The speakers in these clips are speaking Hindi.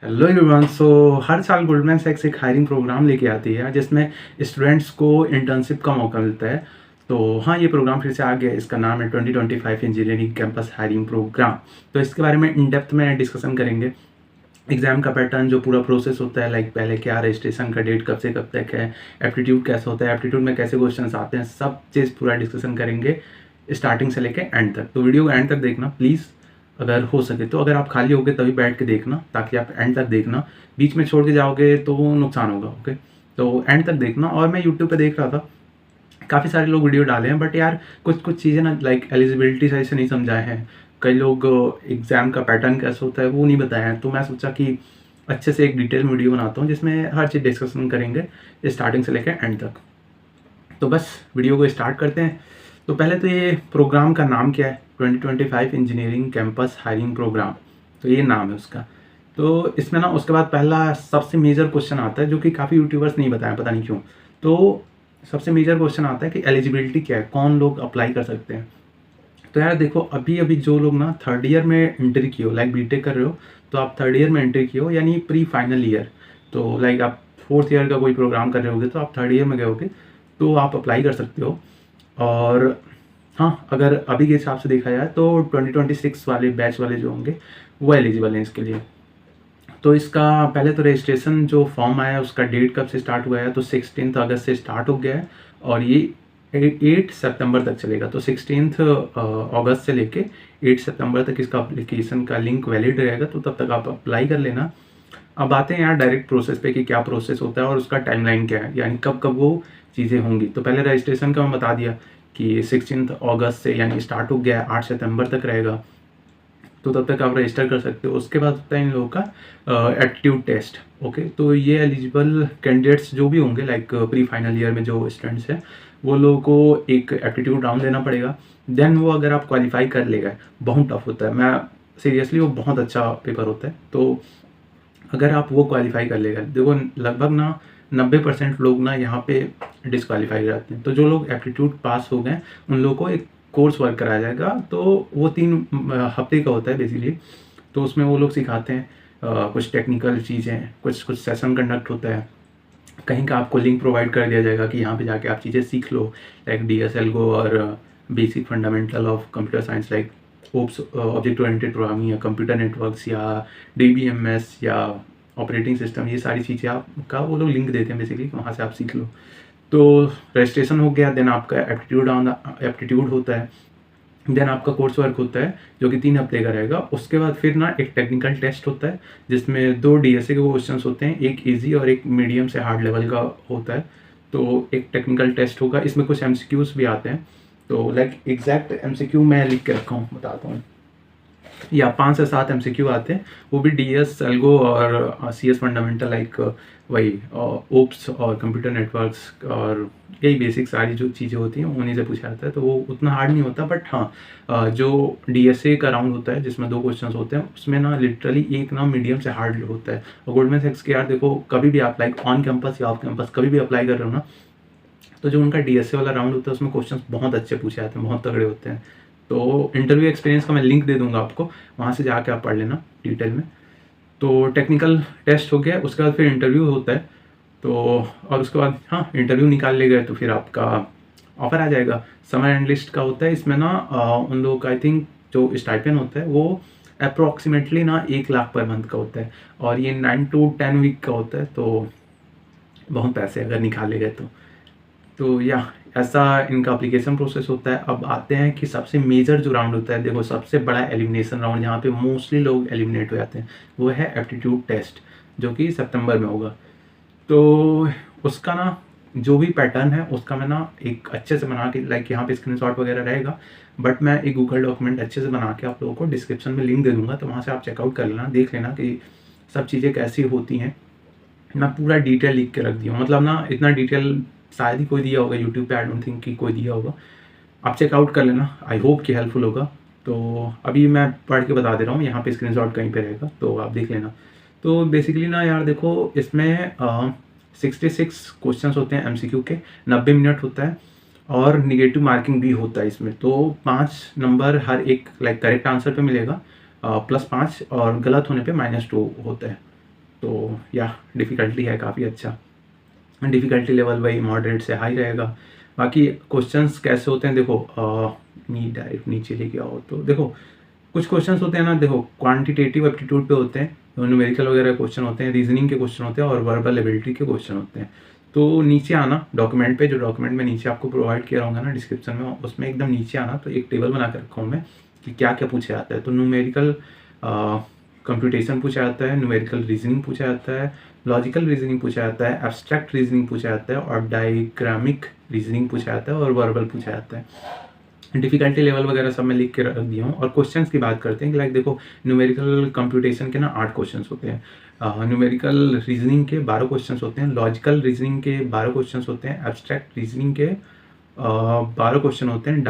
Hello everyone. सो हर साल गोल्डमैन सैक्स एक हायरिंग प्रोग्राम लेके आती है जिसमें स्टूडेंट्स को इंटर्नशिप का मौका मिलता है। तो हाँ, ये प्रोग्राम फिर से आ गया। इसका नाम है 2025 इंजीनियरिंग कैंपस हायरिंग प्रोग्राम। तो इसके बारे में इन डेप्थ में डिस्कशन करेंगे। एग्ज़ाम का पैटर्न, जो पूरा प्रोसेस होता है, लाइक पहले क्या रजिस्ट्रेशन का डेट कब से कब तक है, एप्टीट्यूड कैसा होता है, एप्टीट्यूड में कैसे क्वेश्चन आते हैं, सब चीज़ पूरा डिस्कशन करेंगे स्टार्टिंग से लेके एंड तक। तो वीडियो को एंड तक देखना प्लीज़, अगर हो सके तो। अगर आप खाली होगे तभी बैठ के देखना, ताकि आप एंड तक देखना। बीच में छोड़ के जाओगे तो नुकसान होगा। ओके, तो एंड तक देखना। और मैं यूट्यूब पे देख रहा था, काफ़ी सारे लोग वीडियो डाले हैं, बट यार कुछ कुछ चीज़ें ना, लाइक एलिजिबिलिटी सही से नहीं समझाए हैं। कई लोग एग्ज़ाम का पैटर्न कैसा होता है वो नहीं बताया है। तो मैं सोचा कि अच्छे से एक डिटेल वीडियो बनाता हूँ जिसमें हर चीज़ डिस्कशन करेंगे स्टार्टिंग से लेकर एंड तक। तो बस वीडियो को स्टार्ट करते हैं। तो पहले तो ये प्रोग्राम का नाम क्या है? 2025 इंजीनियरिंग कैंपस हायरिंग प्रोग्राम। तो ये नाम है उसका। तो इसमें ना उसके बाद पहला सबसे मेजर क्वेश्चन आता है, जो कि काफ़ी यूट्यूबर्स नहीं बताया, पता नहीं क्यों। तो सबसे मेजर क्वेश्चन आता है कि एलिजिबिलिटी क्या है, कौन लोग अप्लाई कर सकते हैं। तो यार देखो, अभी अभी जो लोग ना थर्ड ईयर में एंट्री किए हो, लाइक बीटेक कर रहे हो, तो आप थर्ड ईयर में एंट्री किए हो, यानी प्री फाइनल ईयर। तो लाइक आप फोर्थ ईयर का कोई प्रोग्राम कर रहे होगे तो आप थर्ड ईयर में गए होगे, तो आप अप्लाई कर सकते हो। और हाँ, अगर अभी के हिसाब से देखा जाए तो 2026 वाले बैच वाले जो होंगे वो एलिजिबल हैं इसके लिए। तो इसका पहले तो रजिस्ट्रेशन जो फॉर्म आया है उसका डेट कब से स्टार्ट हुआ है, तो 16 अगस्त से स्टार्ट हो गया है। और ये 8 सितंबर तक चलेगा। तो 16 अगस्त से लेके 8 सितंबर तक इसका एप्लीकेशन का लिंक वैलिड रहेगा। तो तब तक आप अप्लाई कर लेना। अब आते हैं यार डायरेक्ट प्रोसेस पे कि क्या प्रोसेस होता है और उसका टाइमलाइन क्या है, यानी कब कब वो चीज़ें होंगी। तो पहले रजिस्ट्रेशन का मैं बता दिया कि 16 अगस्त से यानी स्टार्ट हो गया है, 8 सितंबर तक रहेगा। तो तब तक आप रजिस्टर कर सकते हो। उसके बाद होता है इन लोगों का एप्टीट्यूड टेस्ट। ओके, तो ये एलिजिबल कैंडिडेट्स जो भी होंगे, लाइक प्री फाइनल ईयर में जो स्टूडेंट्स हैं, वो लोगों को एक एप्टीट्यूड राउंड देना पड़ेगा। देन वो अगर आप क्वालिफाई कर लेगा, बहुत टफ होता है, मैं सीरियसली, वो बहुत अच्छा पेपर होता है। तो अगर आप वो क्वालिफाई कर लेगा, देखो लगभग ना 90% लोग ना यहाँ पे डिसक्वालीफाई रहते हैं। तो जो लोग एप्टीट्यूड पास हो गए उन लोगों को एक कोर्स वर्क कराया जाएगा। तो वो 3 हफ्ते का होता है बेसिकली। तो उसमें वो लोग सिखाते हैं कुछ टेक्निकल चीज़ें, कुछ कुछ सेशन कंडक्ट होता है। कहीं का आपको लिंक प्रोवाइड कर दिया जाएगा कि यहाँ पे जाके आप चीज़ें सीख लो, लाइक DSLGO और basic fundamental of computer science, like OOPs, object oriented programming, या कंप्यूटर नेटवर्क्स, या DBMS, या ऑपरेटिंग सिस्टम। ये सारी चीज़ें आपका वो लोग लिंक देते हैं बेसिकली, वहाँ से आप सीख लो। तो रजिस्ट्रेशन हो गया, देन आपका एप्टीट्यूड होता है, देन आपका कोर्स वर्क होता है जो कि 3 हफ्ते का रहेगा। उसके बाद फिर ना एक टेक्निकल टेस्ट होता है जिसमें 2 DSA के क्वेश्चन होते हैं, एक इजी और एक मीडियम से हार्ड लेवल का होता है। तो एक टेक्निकल टेस्ट होगा, इसमें कुछ MCQs भी आते हैं। तो लाइक एग्जैक्ट MCQ मैं लिख के रखा हूँ, बताता हूँ। या 5 से 7 MCQ आते हैं, वो भी DSLGO और CS फंडामेंटल, लाइक वही ओप्स और कंप्यूटर नेटवर्क्स, और यही बेसिक सारी जो चीज़ें होती हैं उन्हीं से पूछा जाता है। तो वो उतना हार्ड नहीं होता, बट हाँ, जो DSA का राउंड होता है जिसमें 2 क्वेश्चन होते हैं, उसमें ना लिटरली एक ना मीडियम से हार्ड होता है। और गोल्डमैन सैक्स के यार देखो, कभी भी आप लाइक ऑन कैंपस या ऑफ कैंपस कभी भी अप्लाई कर रहे हो ना, तो जो उनका DSA वाला राउंड होता है उसमें क्वेश्चन बहुत अच्छे पूछे जाते हैं, बहुत तगड़े होते हैं। तो इंटरव्यू एक्सपीरियंस का मैं लिंक दे दूंगा आपको, वहाँ से जाके आप पढ़ लेना डिटेल में। तो टेक्निकल टेस्ट हो गया, उसके बाद फिर इंटरव्यू होता है। तो और उसके बाद हाँ, इंटरव्यू निकाल ले गए तो फिर आपका ऑफर आ जाएगा। समर एनालिस्ट का होता है इसमें ना, उन लोगों का आई थिंक जो स्टाइपेंड होता है वो अप्रॉक्सीमेटली ना 1 लाख पर मंथ का होता है। और ये 9 to 10 वीक का होता है, तो बहुत पैसे अगर निकाले गए तो या ऐसा इनका एप्लीकेशन प्रोसेस होता है। अब आते हैं कि सबसे मेजर जो राउंड होता है, देखो सबसे बड़ा एलिमिनेशन राउंड जहाँ पे मोस्टली लोग एलिमिनेट हो जाते हैं, वो है एप्टीट्यूड टेस्ट, जो कि सितंबर में होगा। तो उसका ना जो भी पैटर्न है उसका मैं ना एक अच्छे से बना के, लाइक यहाँ पे स्क्रीनशॉट वगैरह रहेगा, बट मैं एक गूगल डॉक्यूमेंट अच्छे से बना के आप लोगों को डिस्क्रिप्शन में लिंक दे दूँगा। तो वहाँ से आप चेकआउट कर लेना, देख लेना कि सब चीज़ें कैसी होती हैं। मैं पूरा डिटेल लिख के रख दिया हूँ, मतलब ना इतना डिटेल शायद ही कोई दिया होगा यूट्यूब पे, आई डोंट थिंक कि कोई दिया होगा। आप चेकआउट कर लेना, आई होप कि हेल्पफुल होगा। तो अभी मैं पढ़ के बता दे रहा हूँ, यहाँ पे स्क्रीनशॉट कहीं पे रहेगा तो आप देख लेना। तो बेसिकली ना यार देखो, इसमें 66 क्वेश्चन होते हैं MCQ के, 90 मिनट होता है, और निगेटिव मार्किंग भी होता है इसमें। तो 5 नंबर हर एक लाइक करेक्ट आंसर पे मिलेगा, +5, और गलत होने पे -2 होता है। तो या डिफ़िकल्टी है काफ़ी अच्छा। डिफ़िकल्टी लेवल वही मॉडरेट से हाई रहेगा। बाकी क्वेश्चंस कैसे होते हैं देखो, डायरेक्ट नीचे लेके आओ तो देखो कुछ क्वेश्चंस होते हैं ना, देखो क्वांटिटेटिव एप्टीट्यूड पे होते हैं, न्यूमेरिकल वगैरह क्वेश्चन होते हैं, रीजनिंग के क्वेश्चन होते हैं और वर्बल एबिलिटी के क्वेश्चन होते हैं। तो नीचे आना डॉक्यूमेंट पे, जो डॉक्यूमेंट में नीचे आपको प्रोवाइड किया रहूँगा ना डिस्क्रिप्शन में, उसमें एकदम नीचे आना तो एक टेबल बना के रखा हूँ मैं कि क्या क्या पूछा जाता है। तो न्यूमेरिकल कंप्यूटेशन पूछा जाता है, न्यूमेरिकल रीजनिंग पूछा जाता है, लॉजिकल रीजनिंग पूछा जाता है, एब्स्ट्रैक्ट रीजनिंग पूछा जाता है और डायग्रामिक रीजनिंग पूछा जाता है और वर्बल पूछा जाता है। डिफ़िकल्टी लेवल वगैरह सब मैं लिख के रख दिया हूँ। और क्वेश्चंस की बात करते हैं कि लाइक देखो न्यूमेरिकल कंप्यूटेशन के ना 8 क्वेश्चंस होते हैं, न्यूमेरिकल रीजनिंग के 12 क्वेश्चंस होते हैं, लॉजिकल रीजनिंग के 12 क्वेश्चंस होते हैं, एब्स्ट्रैक्ट रीजनिंग के 12 क्वेश्चन होते हैं,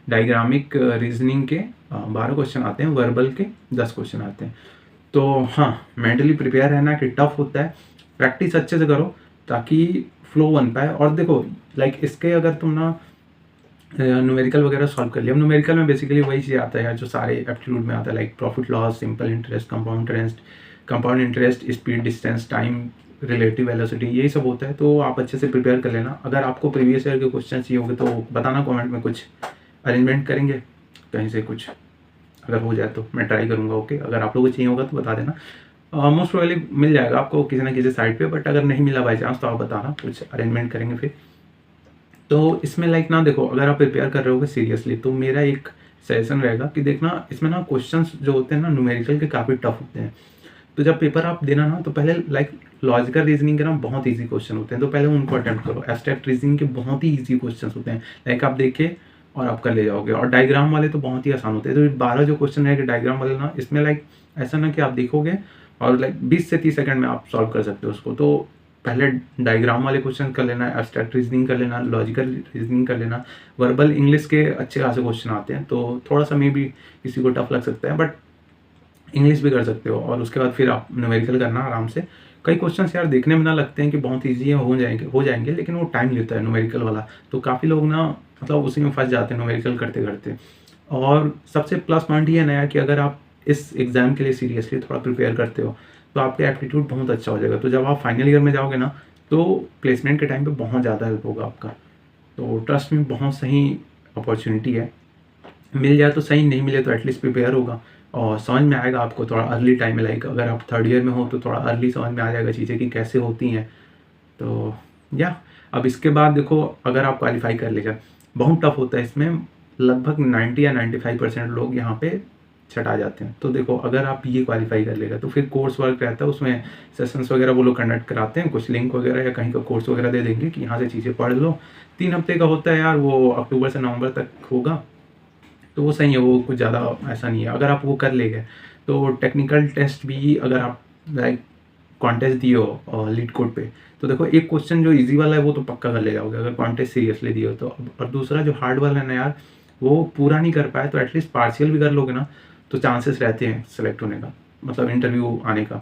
डायग्रामिक रीजनिंग के 12 क्वेश्चन आते हैं, वर्बल के 10 क्वेश्चन आते हैं। तो हाँ, मेंटली प्रिपेयर रहना कि टफ होता है, प्रैक्टिस अच्छे से करो ताकि फ्लो बन पाए। और देखो लाइक इसके अगर तुम ना न्यूमेरिकल वगैरह सॉल्व कर लिया, अब न्यूमेरिकल में बेसिकली वही चीज़ आता है जो सारे एप्टीट्यूड में आता है, like profit loss, simple interest, compound interest, speed, distance, time, relative velocity, यही सब होता है। तो आप अच्छे से प्रिपेयर कर लेना। अगर आपको प्रीवियस ईयर के क्वेश्चन चाहिए होंगे तो बताना कमेंट में, कुछ अरेंजमेंट करेंगे कहीं से, कुछ अगर हो जाए तो मैं ट्राई करूँगा। ओके, अगर आप लोगों को चाहिए होगा तो बता देना। मोस्ट प्रोबेबली मिल जाएगा आपको किसी ना किसी साइट पे, बट अगर नहीं मिला बाई चांस तो आप बताना, कुछ अरेंजमेंट करेंगे फिर। तो इसमें लाइक ना देखो, अगर आप प्रिपेयर कर रहे होगे सीरियसली तो मेरा एक सजेशन रहेगा कि देखना इसमें ना क्वेश्चंस जो होते हैं ना न्यूमेरिकल के काफ़ी टफ होते हैं। तो जब पेपर आप देना ना तो पहले लाइक लॉजिकल रीजनिंग के ना बहुत ईजी क्वेश्चन होते हैं, तो पहले उनको अटेम्प्ट करो। एब्स्ट्रैक्ट रीजनिंग के बहुत ही ईजी क्वेश्चन होते हैं, लाइक आप देखिए और आप कर ले जाओगे। और डायग्राम वाले तो बहुत ही आसान होते हैं। तो 12 जो क्वेश्चन है डायग्राम वाले ना, इसमें लाइक ऐसा ना कि आप देखोगे और लाइक 20 से 30 सेकंड में आप सॉल्व कर सकते हो उसको। तो पहले डायग्राम वाले क्वेश्चन कर लेना, एब्स्ट्रैक्ट रीजनिंग कर लेना, लॉजिकल रीजनिंग कर लेना। वर्बल इंग्लिश के अच्छे खासे क्वेश्चन आते हैं, तो थोड़ा सा मे भी किसी को टफ लग सकता है, बट इंग्लिश भी कर सकते हो। और उसके बाद फिर आप न्यूमेरिकल करना आराम से। कई क्वेश्चंस यार देखने में ना लगते हैं कि बहुत ईजी है, हो जाएंगे, लेकिन वो टाइम लेता है न्यूमेरिकल वाला। तो काफ़ी लोग ना मतलब उसी में फंस जाते हैं न्यूमेरिकल करते करते। और सबसे प्लस पॉइंट ये नया कि अगर आप इस एग्ज़ाम के लिए सीरियसली थोड़ा प्रिपेयर करते हो तो आपका एप्टीट्यूड बहुत अच्छा हो जाएगा। तो जब आप फाइनल ईयर में जाओगे ना तो प्लेसमेंट के टाइम पे बहुत ज़्यादा हेल्प होगा आपका। तो ट्रस्ट में बहुत सही अपॉर्चुनिटी है, मिल जाए तो सही, नहीं मिले तो एटलीस्ट प्रिपेयर होगा और समझ में आएगा आपको थोड़ा अर्ली टाइम में। लाइक अगर आप थर्ड ईयर में हो तो थोड़ा अर्ली समझ में आ जाएगा चीज़ें कि कैसे होती हैं। तो या अब इसके बाद देखो, अगर आप क्वालिफाई कर लेगा, बहुत टफ होता है इसमें, लगभग 90 या 95% लोग यहाँ पे छटा जाते हैं। तो देखो अगर आप ये क्वालिफाई कर लेगा तो फिर कोर्स वर्क रहता है, उसमें सेशंस वगैरह वो लोग कंडक्ट कराते हैं, कुछ लिंक वगैरह या कहीं का कोर्स वगैरह दे देंगे कि यहाँ से चीज़ें पढ़ लो। 3 हफ्ते का होता है यार, वो अक्टूबर से नवंबर तक होगा, तो वो सही है, वो कुछ ज़्यादा ऐसा नहीं है। अगर आप वो कर ले गए तो टेक्निकल टेस्ट भी, अगर आप लाइक कॉन्टेस्ट दिए हो लीड कोड पे, तो देखो एक क्वेश्चन जो इजी वाला है वो तो पक्का कर ले जाओगे अगर कॉन्टेस्ट सीरियसली दिए हो तो। और दूसरा जो हार्ड वाला है ना यार, वो पूरा नहीं कर पाए तो एटलीस्ट पार्शियल भी कर लोगे ना, तो चांसेस रहते हैं सेलेक्ट होने का, मतलब इंटरव्यू आने का।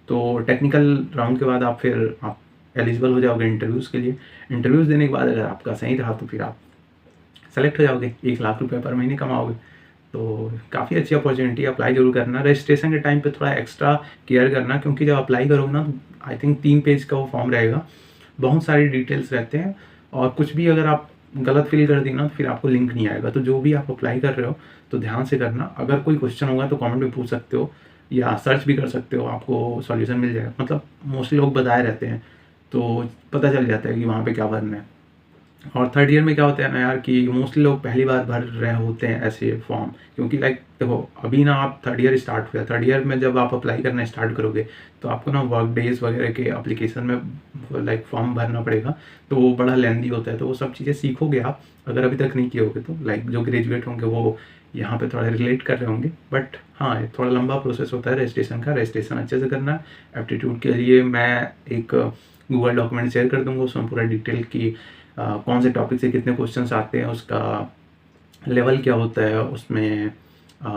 तो टेक्निकल राउंड के बाद आप फिर आप एलिजिबल हो जाओगे इंटरव्यूज़ के लिए। इंटरव्यूज़ देने के बाद अगर आपका सही रहा तो फिर आप सेलेक्ट हो जाओगे, 1 लाख रुपए पर महीने कमाओगे। तो काफ़ी अच्छी अपॉर्चुनिटी, अप्लाई जरूर करना। रजिस्ट्रेशन के टाइम पे थोड़ा एक्स्ट्रा केयर करना, क्योंकि जब अप्लाई करोगे ना तो आई थिंक 3 पेज का वो फॉर्म रहेगा, बहुत सारी डिटेल्स रहते हैं। और कुछ भी अगर आप गलत फिल कर दी ना तो फिर आपको लिंक नहीं आएगा। तो जो भी आप अप्लाई कर रहे हो तो ध्यान से करना। अगर कोई क्वेश्चन होगा तो कमेंट में पूछ सकते हो या सर्च भी कर सकते हो, आपको सॉल्यूशन मिल जाएगा। मतलब मोस्टली लोग बताए रहते हैं तो पता चल जाता है कि वहाँ पे क्या भरना है। और थर्ड ईयर में क्या होता है ना यार कि मोस्टली लोग पहली बार भर रहे होते हैं ऐसे फॉर्म, क्योंकि लाइक देखो अभी ना आप थर्ड ईयर स्टार्ट हुआ, थर्ड ईयर में जब आप अप्लाई करना स्टार्ट करोगे तो आपको ना वर्क डेज वगैरह के एप्लीकेशन में लाइक फॉर्म भरना पड़ेगा, तो वो बड़ा लेंदी होता है। तो वो सब चीज़ें सीखोगे आप, अगर अभी तक नहीं किए होगे तो। लाइक जो ग्रेजुएट होंगे वो यहाँ पे थोड़ा रिलेट कर रहे होंगे, बट हाँ थोड़ा लंबा प्रोसेस होता है रजिस्ट्रेशन का। रजिस्ट्रेशन अच्छे से करना है। एप्टीट्यूड के लिए मैं एक गूगल डॉक्यूमेंट शेयर कर दूंगा, उसमें पूरा डिटेल की कौन से टॉपिक से कितने क्वेश्चंस आते हैं, उसका लेवल क्या होता है, उसमें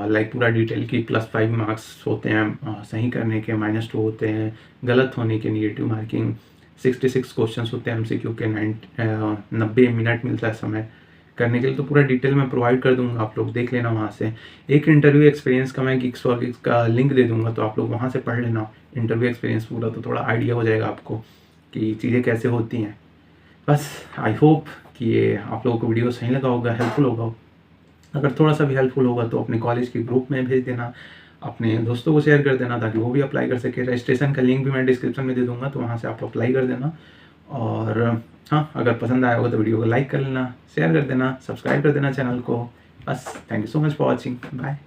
लाइक पूरा डिटेल की +5 मार्क्स होते हैं सही करने के, -2 होते हैं गलत होने के, निगेटिव मार्किंग, 66 क्वेश्चंस होते हैं एमसीक्यू के, 90 मिनट मिलता है समय, करने के लिए, तो पूरा डिटेल मैं प्रोवाइड कर दूँगा, आप लोग देख लेना वहाँ से। एक इंटरव्यू एक्सपीरियंस का मैं गिग्सवर्क्स का लिंक दे दूँगा, तो आप लोग वहाँ से पढ़ लेना इंटरव्यू एक्सपीरियंस पूरा, तो थोड़ा आइडिया हो जाएगा आपको कि चीज़ें कैसे होती हैं। बस आई होप कि ये आप लोगों को वीडियो सही लगा होगा, हेल्पफुल होगा। अगर थोड़ा-सा भी हेल्पफुल होगा तो अपने कॉलेज के ग्रुप में भेज देना, अपने दोस्तों को शेयर कर देना ताकि वो भी अप्लाई कर सकें। रजिस्ट्रेशन का लिंक भी मैं डिस्क्रिप्शन में दे दूँगा, तो वहाँ से आप अप्लाई कर देना। और हाँ, अगर पसंद आया होगा तो वीडियो को लाइक कर लेना, शेयर कर देना, सब्सक्राइब कर देना चैनल को। बस thank you so much for watching. Bye.